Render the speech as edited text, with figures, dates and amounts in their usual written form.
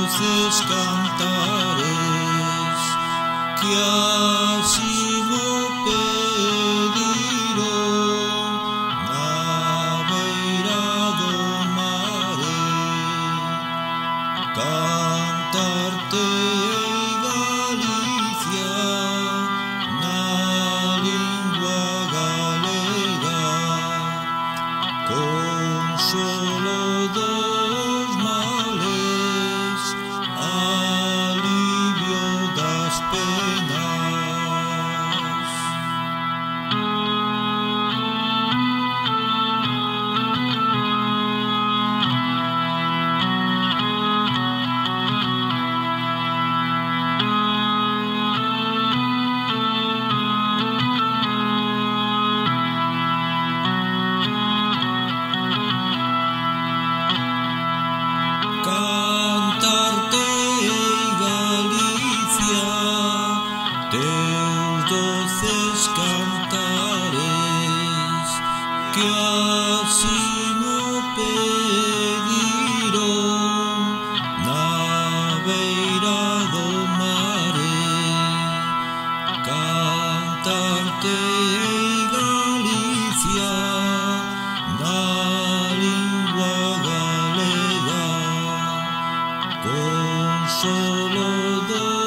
doces cantares que así mo pediron na beira do mare. Cantarte Galicia na lingua galega, consolo dos males, alivio das penas. Cantarte Galicia, teus doces cantares que así mo pediron na beira do mare. Cantarte Galicia na lingua galega, consolo do